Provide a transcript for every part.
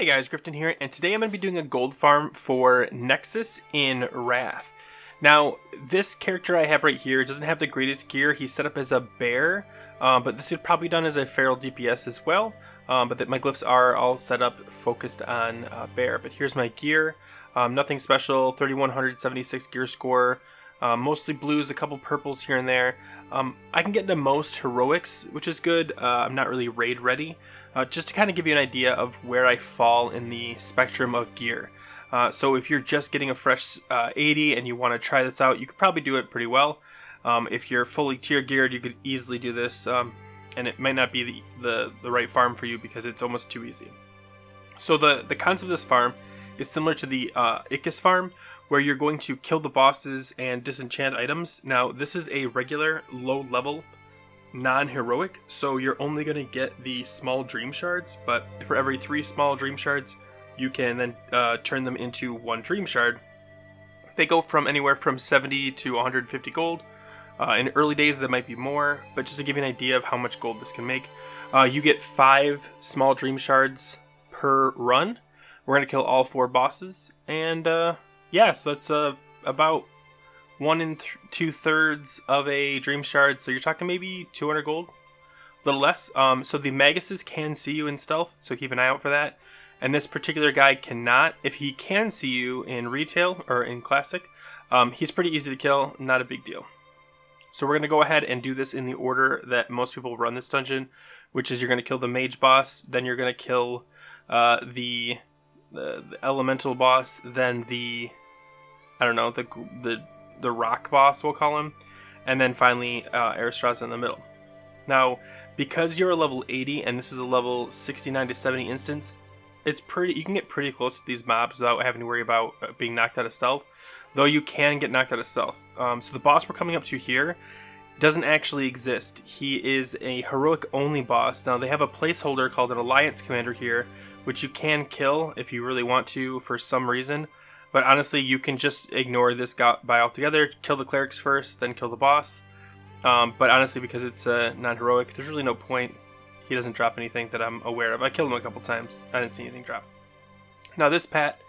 Hey guys, Grifton here, and today I'm going to be doing a gold farm for Nexus in Wrath. Now, this character I have right here doesn't have the greatest gear. He's set up as a bear, but this is probably done as a feral DPS as well. But my glyphs are all set up focused on bear. But here's my gear. Nothing special, 3176 gear score. Mostly blues, a couple purples here and there. I can get into most heroics, which is good. I'm not really raid ready. Just to kind of give you an idea of where I fall in the spectrum of gear. So if you're just getting a fresh 80 and you want to try this out, you could probably do it pretty well. If you're fully tier geared, you could easily do this, and it might not be the right farm for you because it's almost too easy. So the concept of this farm is similar to the Ickis farm, where you're going to kill the bosses and disenchant items. Now, this is a regular low level non-heroic, so you're only going to get the small dream shards, but for every 3 small dream shards you can then turn them into 1 dream shard. They go from anywhere from 70 to 150 gold. In early days that might be more, but just to give you an idea of how much gold this can make, you get 5 small dream shards per run. We're going to kill all 4 bosses, and yeah, so that's about 1 2/3 of a dream shard, so you're talking maybe 200 gold, a little less. So the Maguses can see you in stealth, so keep an eye out for that. And this particular guy cannot. If he can see you in retail or in classic, he's pretty easy to kill, not a big deal. So we're going to go ahead and do this in the order that most people run this dungeon, which is you're going to kill the mage boss, then you're going to kill the elemental boss, then the rock boss, we'll call him, and then finally Aristraza in the middle. Now, because you're a level 80 and this is a level 69 to 70 instance, you can get pretty close to these mobs without having to worry about being knocked out of stealth, though you can get knocked out of stealth. So the boss we're coming up to here doesn't actually exist. He is a heroic only boss. Now, they have a placeholder called an Alliance Commander here, which you can kill if you really want to for some reason. But honestly, you can just ignore this guy altogether, kill the clerics first, then kill the boss. But honestly, because it's non-heroic, there's really no point. He doesn't drop anything that I'm aware of. I killed him a couple times. I didn't see anything drop. Now this pat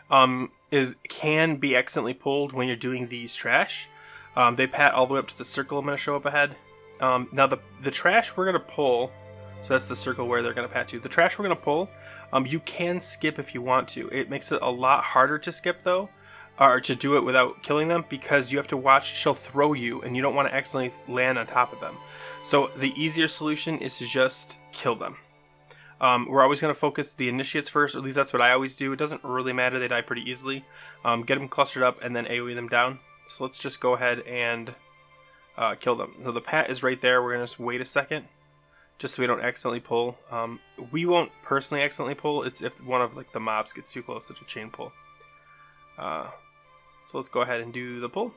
can be accidentally pulled when you're doing these trash. They pat all the way up to the circle I'm going to show up ahead. Now the trash we're going to pull, so that's the circle where they're going to pat you. The trash we're going to pull, you can skip if you want to. It makes it a lot harder to skip though, or to do it without killing them, because you have to watch, she'll throw you and you don't want to accidentally land on top of them. So the easier solution is to just kill them. We're always going to focus the initiates first, or at least that's what I always do. It doesn't really matter, they die pretty easily. Get them clustered up and then AoE them down. So let's just go ahead and kill them. So the pat is right there. We're going to just wait a second, just so we don't accidentally pull. We won't personally accidentally pull. It's if one of the mobs gets too close to a chain pull. So let's go ahead and do the pull.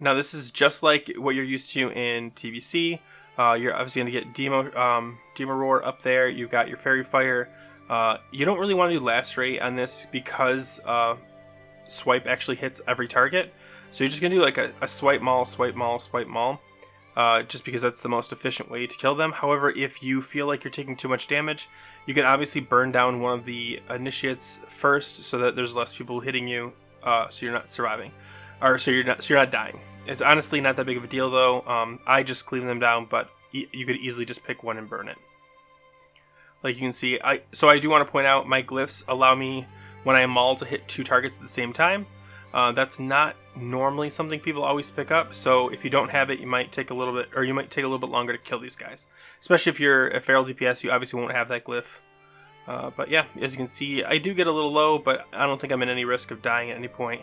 Now this is just like what you're used to in TBC. You're obviously going to get Demo Roar up there. You've got your Fairy Fire. You don't really want to do Lacerate on this because Swipe actually hits every target. So you're just going to do like a swipe maul, swipe maul, swipe maul, just because that's the most efficient way to kill them. However, if you feel like you're taking too much damage, you can obviously burn down one of the initiates first so that there's less people hitting you, so you're not surviving, or so you're not dying. It's honestly not that big of a deal though. I just clean them down, but you could easily just pick one and burn it. Like you can see, I do want to point out my glyphs allow me, when I maul, to hit 2 targets at the same time. That's not normally something people always pick up, so if you don't have it, you might take a little bit longer to kill these guys. Especially if you're a feral DPS, you obviously won't have that glyph. But yeah, as you can see, I do get a little low, but I don't think I'm in any risk of dying at any point.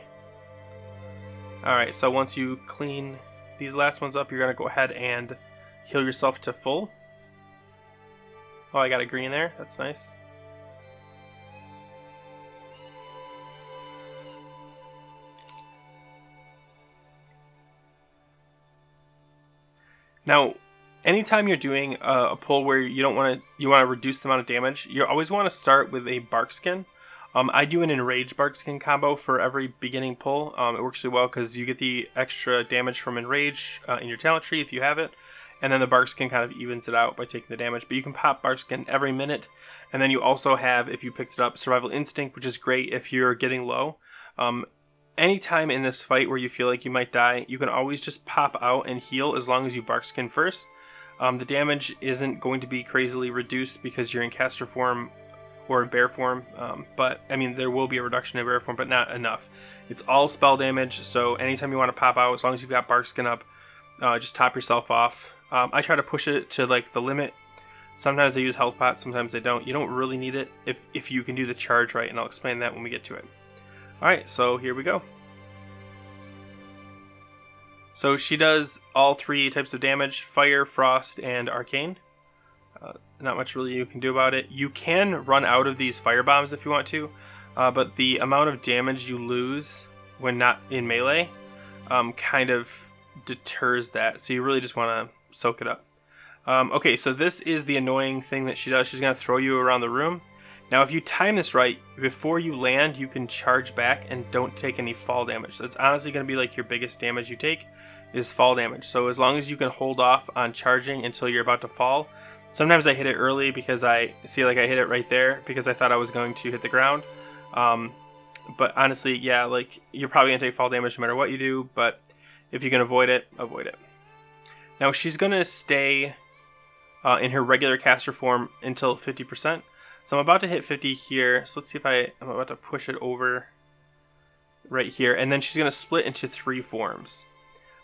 Alright, so once you clean these last ones up, you're going to go ahead and heal yourself to full. Oh, I got a green there. That's nice. Now, anytime you're doing a pull where you want to reduce the amount of damage, you always want to start with a bark skin. I do an enraged bark skin combo for every beginning pull. It works really well because you get the extra damage from enrage in your talent tree if you have it, and then the bark skin kind of evens it out by taking the damage. But you can pop bark skin every minute, and then you also have, if you picked it up, survival instinct, which is great if you're getting low. Anytime in this fight where you feel like you might die, you can always just pop out and heal as long as you bark skin first. The damage isn't going to be crazily reduced because you're in caster form or in bear form, but I mean there will be a reduction in bear form, but not enough. It's all spell damage, so anytime you want to pop out, as long as you've got bark skin up, just top yourself off. I try to push it to like the limit. Sometimes I use health pots, sometimes I don't. You don't really need it if you can do the charge right, and I'll explain that when we get to it. Alright, so here we go. So she does all 3 types of damage: fire, frost, and arcane. Not much really you can do about it. You can run out of these fire bombs if you want to, but the amount of damage you lose when not in melee kind of deters that. So you really just want to soak it up. Okay, so this is the annoying thing that she does. She's going to throw you around the room. Now, if you time this right, before you land, you can charge back and don't take any fall damage. So it's honestly going to be like your biggest damage you take is fall damage. So as long as you can hold off on charging until you're about to fall. Sometimes I hit it early because I see like I hit it right there because I thought I was going to hit the ground. But honestly, yeah, like you're probably going to take fall damage no matter what you do. But if you can avoid it, avoid it. Now she's going to stay in her regular caster form until 50%. So I'm about to hit 50 here. So let's see if I'm about to push it over right here. And then she's going to split into 3 forms.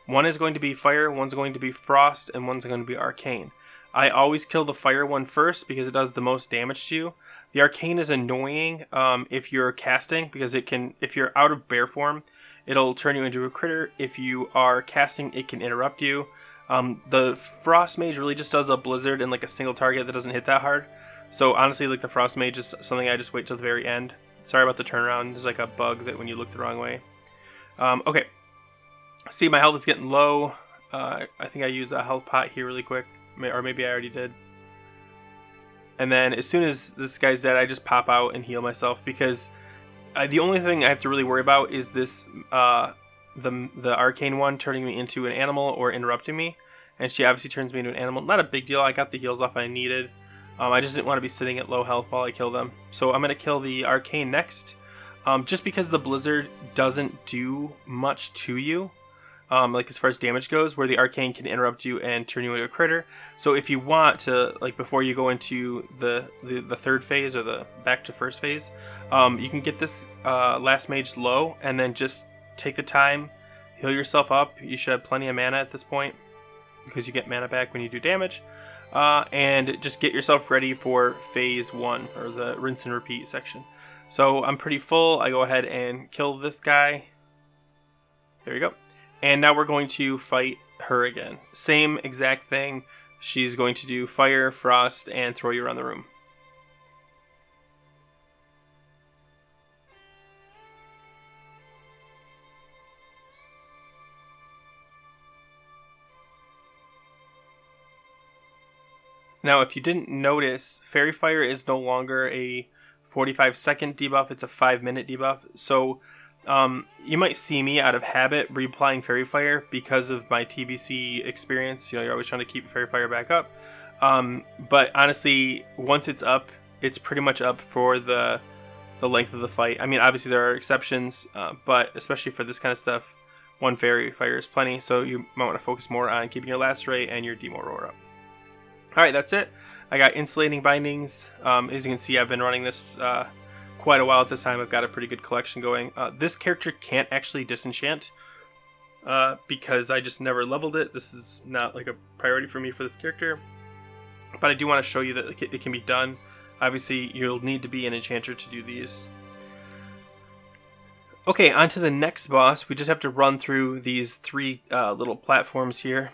One is going to be fire, one's going to be frost, and one's going to be arcane. I always kill the fire one first because it does the most damage to you. The arcane is annoying if you're casting because it can, if you're out of bear form, it'll turn you into a critter. If you are casting, it can interrupt you. The frost mage really just does a blizzard and like a single target that doesn't hit that hard. So honestly, like the frost mage is something I just wait till the very end. Sorry about the turnaround. There's like a bug that when you look the wrong way. Okay. See, my health is getting low. I think I use a health pot here really quick. Or maybe I already did. And then as soon as this guy's dead, I just pop out and heal myself. Because the only thing I have to really worry about is this, the arcane one turning me into an animal or interrupting me. And she obviously turns me into an animal. Not a big deal. I got the heals off I needed. I just didn't want to be sitting at low health while I kill them. So I'm going to kill the arcane next. Just because the blizzard doesn't do much to you. Like as far as damage goes, where the arcane can interrupt you and turn you into a critter. So if you want to, like before you go into the third phase or the back to first phase, you can get this last mage low and then just take the time, heal yourself up. You should have plenty of mana at this point because you get mana back when you do damage. And just get yourself ready for phase 1 or the rinse and repeat section. So I'm pretty full. I go ahead and kill this guy. There you go. And now we're going to fight her again. Same exact thing. She's going to do fire, frost, and throw you around the room. Now, if you didn't notice, Fairy Fire is no longer a 45-second debuff. It's a 5-minute debuff. So you might see me out of habit reapplying Fairy Fire because of my TBC experience. You know, you're always trying to keep Fairy Fire back up. But honestly, once it's up, it's pretty much up for the length of the fight. I mean, obviously there are exceptions, but especially for this kind of stuff, 1 Fairy Fire is plenty. So you might want to focus more on keeping your last ray and your Demo Roar up. Alright, that's it. I got insulating bindings. As you can see, I've been running this quite a while at this time. I've got a pretty good collection going. This character can't actually disenchant because I just never leveled it. This is not like a priority for me for this character. But I do want to show you that it can be done. Obviously, you'll need to be an enchanter to do these. Okay, on to the next boss. We just have to run through these 3 little platforms here.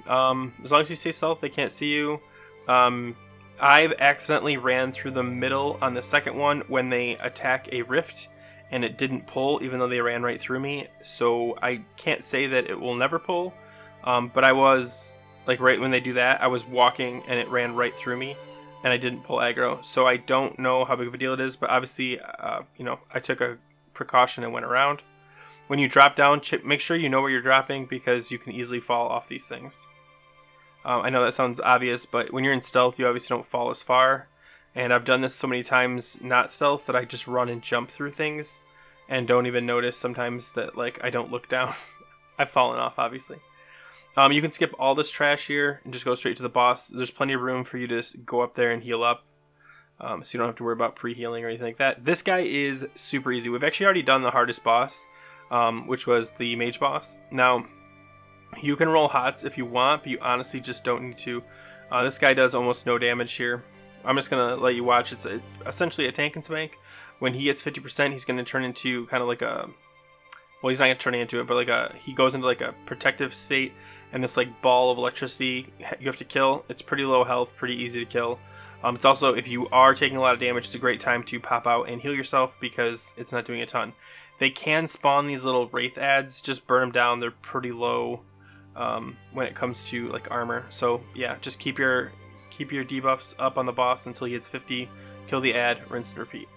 As long as you stay stealth, they can't see you. I've accidentally ran through the middle on the second one when they attack a rift, and it didn't pull even though they ran right through me. So I can't say that it will never pull, but I was, like right when they do that, I was walking and it ran right through me, and I didn't pull aggro. So I don't know how big of a deal it is, but obviously, you know, I took a precaution and went around. When you drop down, make sure you know where you're dropping because you can easily fall off these things. I know that sounds obvious, but when you're in stealth, you obviously don't fall as far. And I've done this so many times not stealth that I just run and jump through things and don't even notice sometimes that like I don't look down. I've fallen off, obviously. You can skip all this trash here and just go straight to the boss. There's plenty of room for you to go up there and heal up. So you don't have to worry about pre-healing or anything like that. This guy is super easy. We've actually already done the hardest boss, which was the mage boss. Now, you can roll hots if you want, but you honestly just don't need to. This guy does almost no damage here. I'm just going to let you watch. It's essentially a tank and spank. When he gets 50%, he's going to turn into kind of like a... Well, he's not going to turn into it, but like he goes into like a protective state, and this like ball of electricity you have to kill. It's pretty low health, pretty easy to kill. It's also, if you are taking a lot of damage, it's a great time to pop out and heal yourself because it's not doing a ton. They can spawn these little wraith ads, just burn them down. They're pretty low when it comes to like armor. So yeah, just keep your debuffs up on the boss until he hits 50. Kill the ad, rinse and repeat.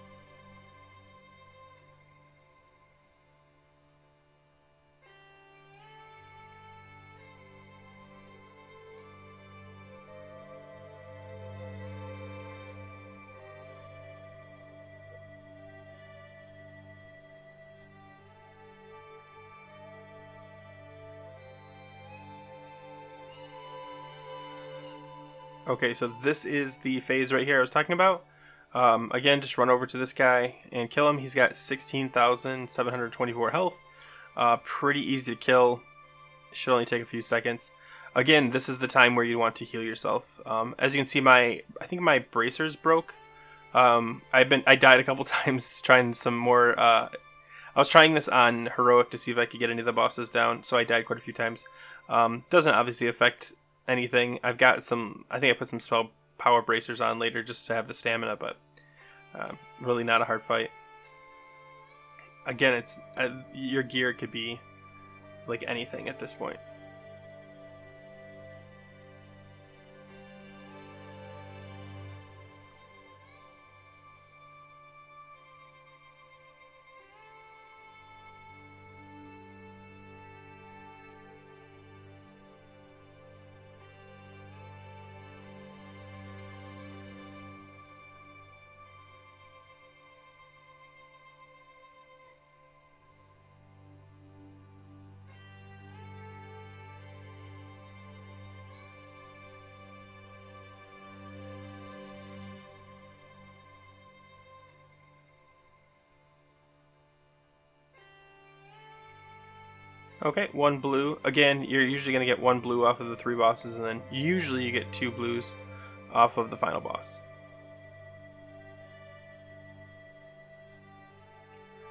Okay, so this is the phase right here I was talking about. Again, just run over to this guy and kill him. He's got 16,724 health. Pretty easy to kill. Should only take a few seconds. Again, this is the time where you want to heal yourself. As you can see, I think my bracers broke. I died a couple times trying some more. I was trying this on heroic to see if I could get any of the bosses down, so I died quite a few times. Doesn't obviously affect anything. I've got some, I think I put some spell power bracers on later just to have the stamina, but really not a hard fight. Again, it's your gear could be like anything at this point. Okay, one blue. Again, you're usually going to get one blue off of the 3 bosses, and then usually you get 2 blues off of the final boss.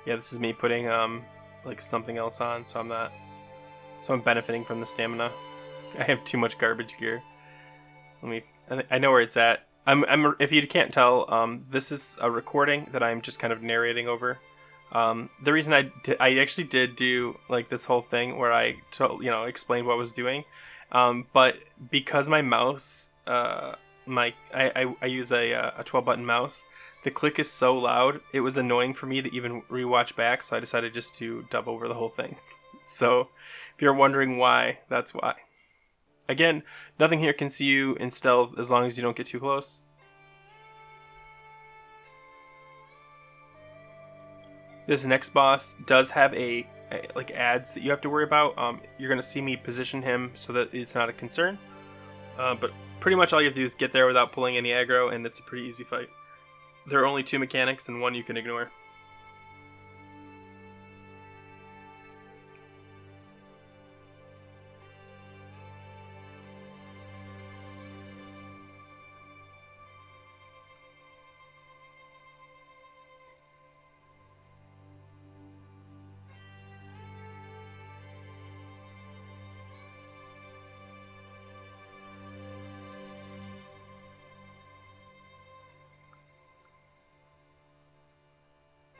Yeah, this is me putting like something else on, so I'm benefiting from the stamina. I have too much garbage gear. I know where it's at. If you can't tell, this is a recording that I'm just kind of narrating over. The reason I actually did do like this whole thing where I explained what I was doing, but because my mouse, I use a 12-button mouse, the click is so loud, it was annoying for me to even rewatch back, so I decided just to dub over the whole thing. So if you're wondering why, that's why. Again, nothing here can see you in stealth as long as you don't get too close. This next boss does have like ads that you have to worry about. You're going to see me position him so that it's not a concern. But pretty much all you have to do is get there without pulling any aggro, and it's a pretty easy fight. There are only 2 mechanics and 1 you can ignore.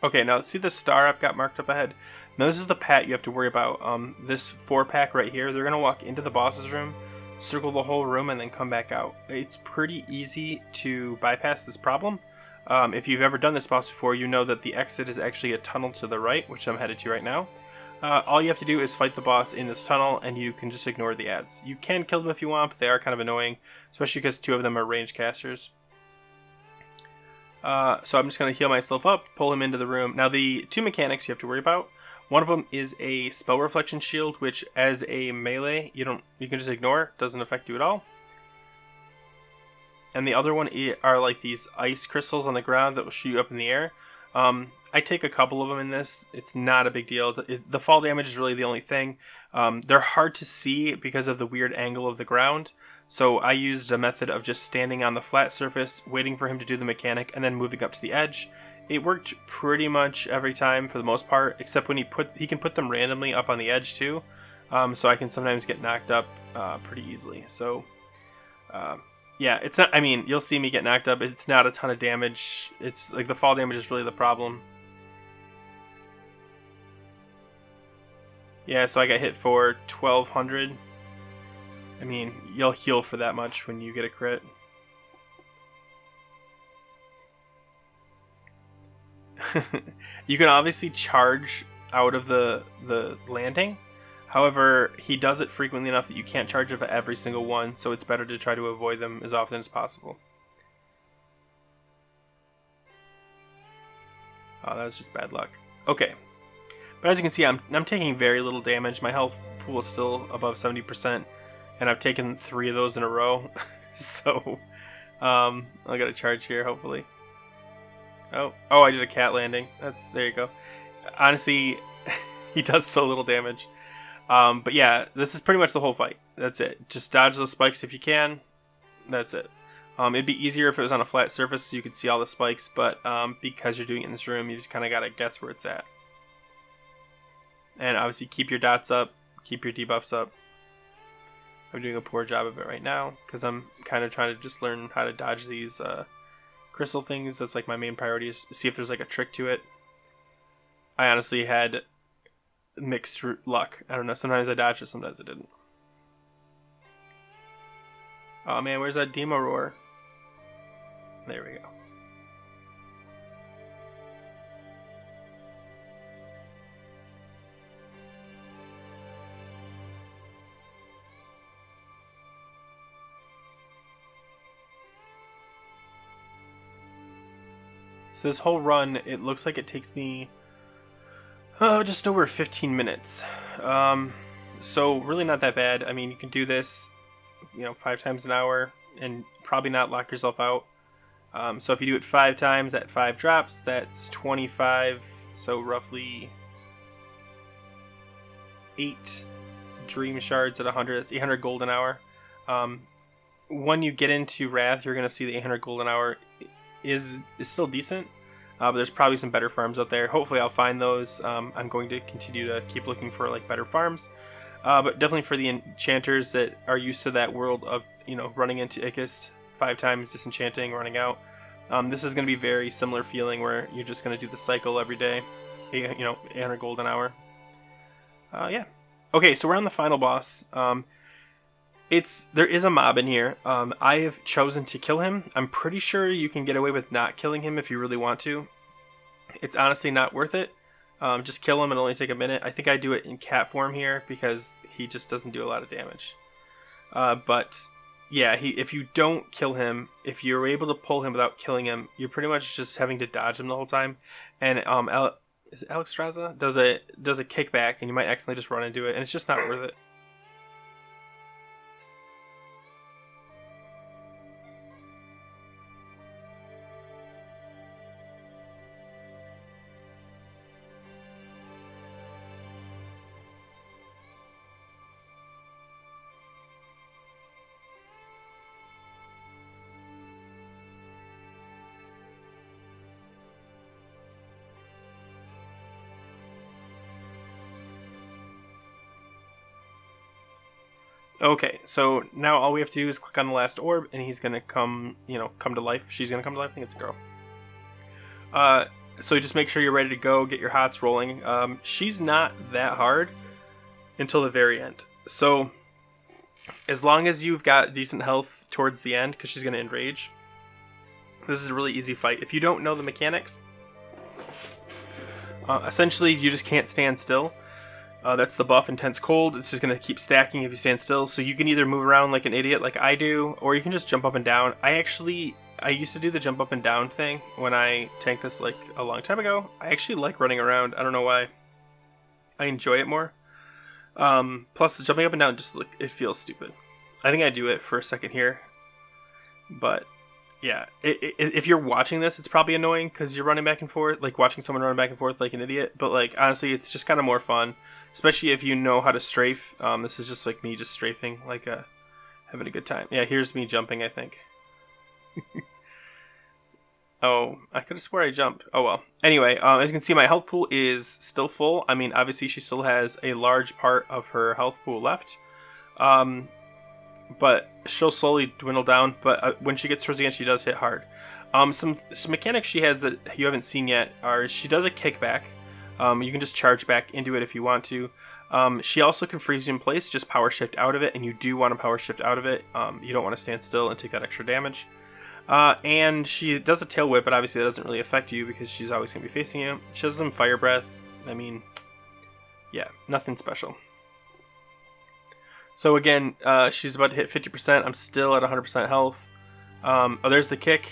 Okay, now see the star I've got marked up ahead? Now this is the pat you have to worry about. This 4-pack right here, they're going to walk into the boss's room, circle the whole room, and then come back out. It's pretty easy to bypass this problem. If you've ever done this boss before, you know that the exit is actually a tunnel to the right, which I'm headed to right now. All you have to do is fight the boss in this tunnel, and you can just ignore the ads. You can kill them if you want, but they are kind of annoying, especially because 2 of them are ranged casters. So I'm just going to heal myself up, pull him into the room. Now the 2 mechanics you have to worry about. One of them is a spell reflection shield, which as a melee you can just ignore, doesn't affect you at all. And the other one are like these ice crystals on the ground that will shoot you up in the air. I take a couple of them in this. It's not a big deal. The fall damage is really the only thing. They're hard to see because of the weird angle of the ground. So I used a method of just standing on the flat surface, waiting for him to do the mechanic, and then moving up to the edge. It worked pretty much every time for the most part, except when he can put them randomly up on the edge too. So I can sometimes get knocked up pretty easily. So yeah, it's not. I mean, you'll see me get knocked up. It's not a ton of damage. It's like the fall damage is really the problem. Yeah, so I got hit for 1200. I mean, you'll heal for that much when you get a crit. You can obviously charge out of the landing. However, he does it frequently enough that you can't charge it for every single one, so it's better to try to avoid them as often as possible. Oh, that was just bad luck. Okay. But as you can see, I'm taking very little damage. My health pool is still above 70%, and I've taken 3 of those in a row. So, I got a charge here, hopefully. Oh, I did a cat landing. There you go. Honestly, he does so little damage. But yeah, this is pretty much the whole fight. That's it. Just dodge those spikes if you can. That's it. It'd be easier if it was on a flat surface so you could see all the spikes, but because you're doing it in this room, you just kind of got to guess where it's at. And obviously keep your dots up, keep your debuffs up. I'm doing a poor job of it right now because I'm kind of trying to just learn how to dodge these crystal things. That's like my main priority, is see if there's like a trick to it. I honestly had mixed luck. I don't know, sometimes I dodged it, sometimes I didn't. Oh man, where's that demo roar? There we go. So this whole run, it looks like it takes me just over 15 minutes. So really not that bad. I mean, you can do this, 5 times an hour and probably not lock yourself out. So if you do it 5 times at 5 drops, that's 25. So roughly 8 dream shards at 100. That's 800 gold an hour. When you get into Wrath, you're going to see the 800 gold an hour is still decent. But there's probably some better farms out there. Hopefully I'll find those. I'm going to continue to keep looking for like better farms. But definitely for the enchanters that are used to that world of, running into Icus 5 times, disenchanting, running out. This is going to be very similar feeling where you're just going to do the cycle every day. 800 gold an hour. Yeah. Okay, so we're on the final boss. There is a mob in here. I have chosen to kill him. I'm pretty sure you can get away with not killing him if you really want to. It's honestly not worth it. Just kill him, it'll only take a minute. I think I do it in cat form here because he just doesn't do a lot of damage. But yeah, if you don't kill him, if you're able to pull him without killing him, you're pretty much just having to dodge him the whole time. And is it Alex Straza? Does a kickback, and you might accidentally just run into it, and it's just not worth it. Okay, so now all we have to do is click on the last orb, and he's gonna come to life. She's gonna come to life. I think it's a girl. So just make sure you're ready to go. Get your hots rolling. She's not that hard until the very end. So as long as you've got decent health towards the end, because she's gonna enrage, this is a really easy fight. If you don't know the mechanics, essentially you just can't stand still. That's the buff, Intense Cold. It's just going to keep stacking if you stand still. So you can either move around like an idiot like I do, or you can just jump up and down. I used to do the jump up and down thing when I tanked this like a long time ago. I actually like running around. I don't know why. I enjoy it more. Plus, the jumping up and down just like it feels stupid. I think I do it for a second here. But yeah, if you're watching this, it's probably annoying because you're running back and forth, like watching someone run back and forth like an idiot. But like honestly, it's just kind of more fun, especially if you know how to strafe. This is just like me just strafing, like having a good time. Yeah, here's me jumping, I think. Oh, I could have swore I jumped. Oh well. Anyway, as you can see, my health pool is still full. I mean, obviously she still has a large part of her health pool left. But she'll slowly dwindle down. But when she gets towards the end, she does hit hard. Some mechanics she has that you haven't seen yet are she does a kickback. You can just charge back into it if you want to. She also can freeze you in place, just power shift out of it, and you do want to power shift out of it. You don't want to stand still and take that extra damage. And she does a tail whip, but obviously that doesn't really affect you because she's always going to be facing you. She has some fire breath. I mean, yeah, nothing special. So again, she's about to hit 50%. I'm still at 100% health. Oh, there's the kick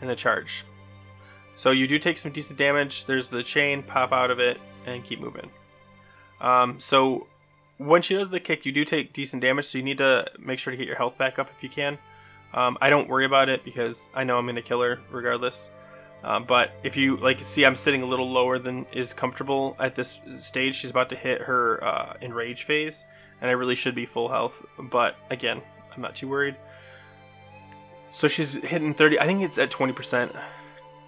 and the charge. So you do take some decent damage. There's the chain, pop out of it, and keep moving. So when she does the kick, you do take decent damage, so you need to make sure to get your health back up if you can. I don't worry about it because I know I'm going to kill her regardless. But if you see, I'm sitting a little lower than is comfortable at this stage. She's about to hit her enrage phase, and I really should be full health. But again, I'm not too worried. So she's hitting 30. I think it's at 20%.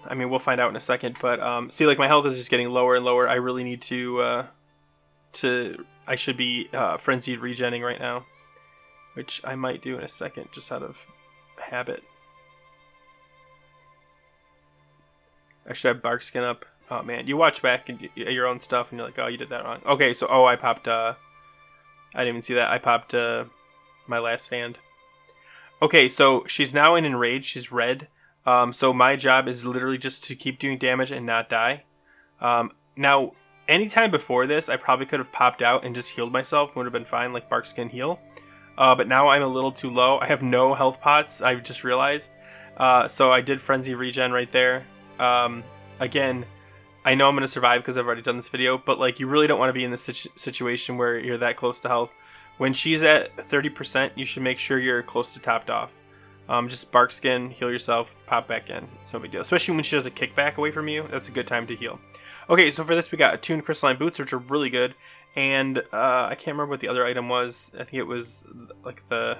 I mean, we'll find out in a second. But see, like my health is just getting lower and lower. I really need to. I should be frenzied regenning right now, which I might do in a second, just out of habit. I should have bark skin up. Oh man, you watch back and your own stuff and you're like, oh, you did that wrong. Okay, so I popped I didn't even see that. I popped my last stand. Okay, so she's now in enrage. She's red. So my job is literally just to keep doing damage and not die. Now anytime before this, I probably could have popped out and just healed myself. Would have been fine, like bark skin heal. But now I'm a little too low. I have no health pots, I just realized. So I did frenzy regen right there. Again, I know I'm going to survive because I've already done this video, but like you really don't want to be in this situation where you're that close to health. When she's at 30%, you should make sure you're close to topped off. Just bark skin, heal yourself, pop back in. It's no big deal. Especially when she does a kickback away from you, that's a good time to heal. Okay, so for this we got attuned crystalline boots, which are really good. And I can't remember what the other item was. I think it was like the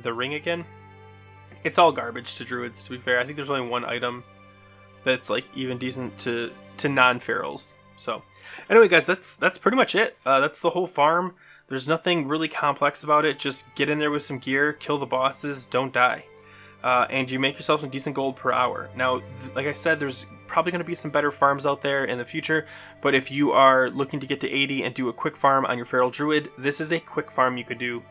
ring again. It's all garbage to druids, to be fair. I think there's only one item that's like even decent to non-ferals. So anyway, guys, that's pretty much it. That's the whole farm. There's nothing really complex about it. Just get in there with some gear, kill the bosses, don't die. And you make yourself some decent gold per hour. Now, like I said, there's probably going to be some better farms out there in the future, but if you are looking to get to 80 and do a quick farm on your feral druid, this is a quick farm you could do,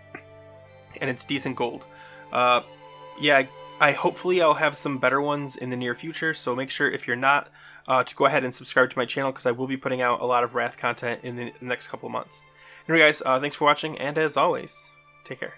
and it's decent gold. Yeah, hopefully I'll have some better ones in the near future, so make sure if you're not, to go ahead and subscribe to my channel, because I will be putting out a lot of Wrath content in the next couple of months. Anyway guys, thanks for watching, and as always, take care.